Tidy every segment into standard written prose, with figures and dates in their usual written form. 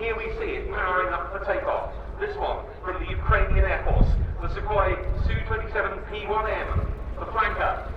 here we see it powering up for takeoff. This one from the Ukrainian Air Force, the Sukhoi Su-27 P1M, the flanker.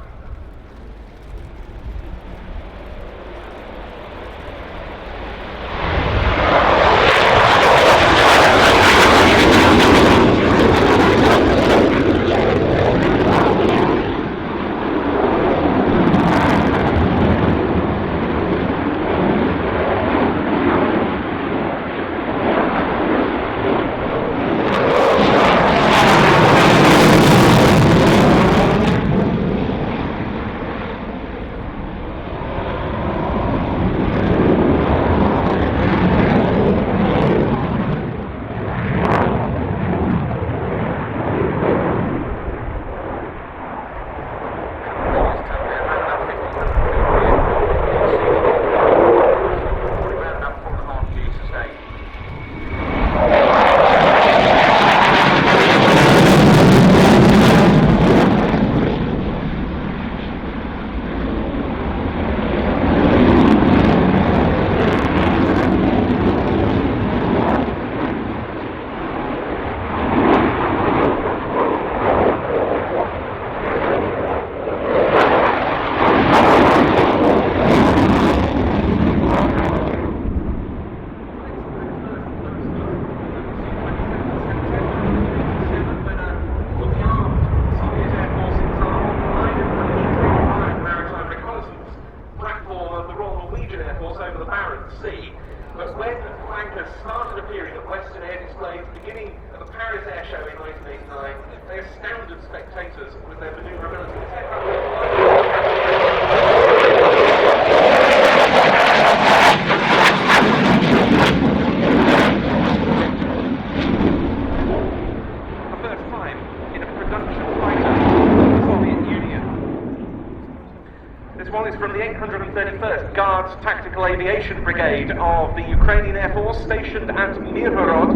Tactical Aviation Brigade of the Ukrainian Air Force stationed at Mirgorod.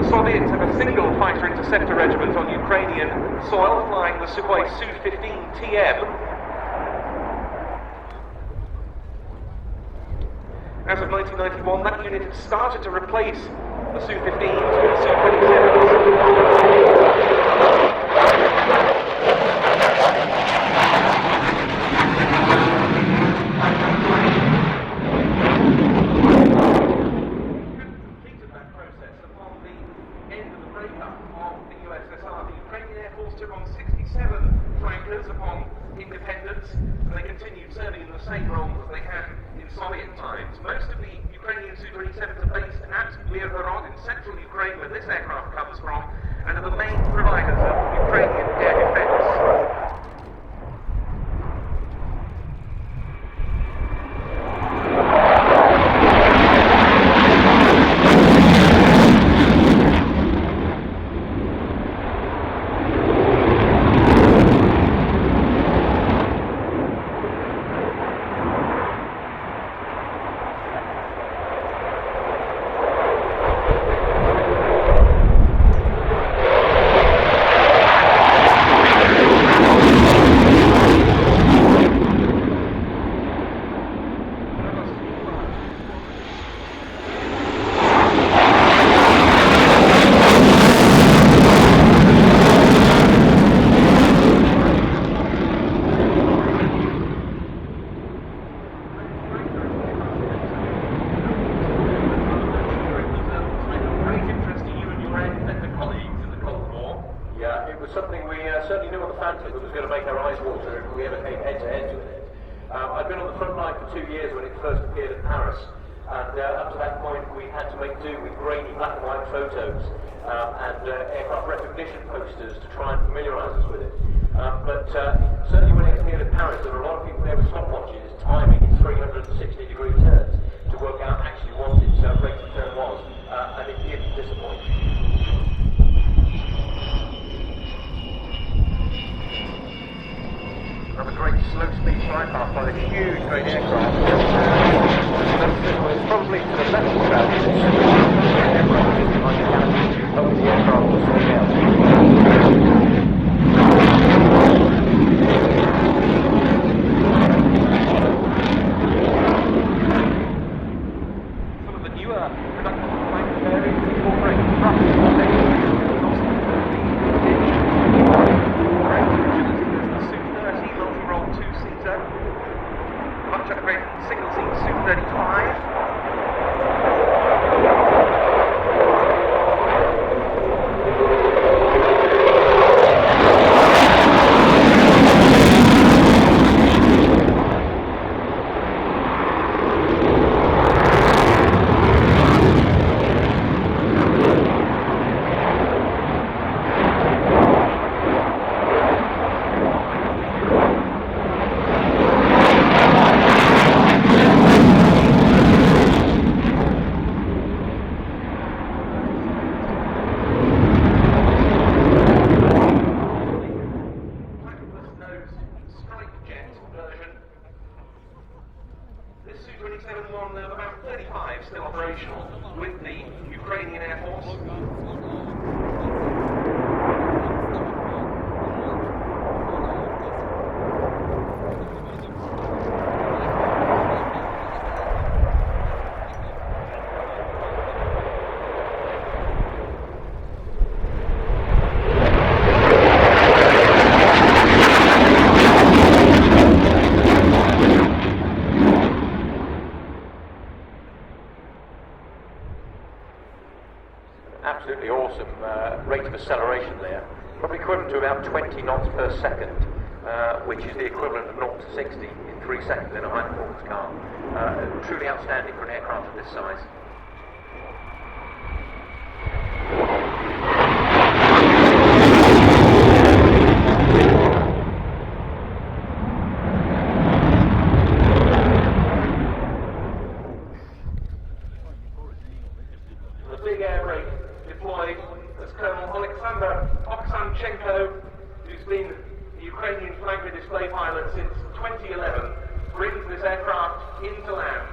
The Soviets have a single fighter interceptor regiment on Ukrainian soil flying the Sukhoi Su-15 TM. As of 1991, that unit had started to replace the Su-15s with Su-27s. Most of the Ukrainian Su-27s are based at Mirgorod in central Ukraine, where this aircraft comes from, and are the main providers of Ukrainian air defense. single-seat Su-27. This Su-27 one of about 35 still operational with the Ukrainian Air Force. Absolutely awesome rate of acceleration there, probably equivalent to about 20 knots per second, which is the equivalent of 0 to 60 in 3 seconds in a high performance car. Truly outstanding for an aircraft of this size. The big air brake deployed as Colonel Olександр Оксанченко, who's been the Ukrainian flanker display pilot since 2011, brings this aircraft into land.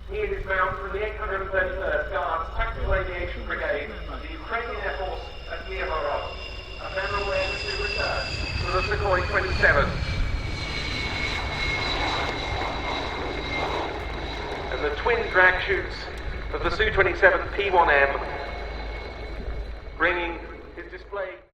He and his mount from the 831st Guards Tactical Aviation Brigade, the Ukrainian Air Force at Mirgorod. A memorable air return to the Su-27. And the twin drag chutes of the Su-27 P1M, bringing his display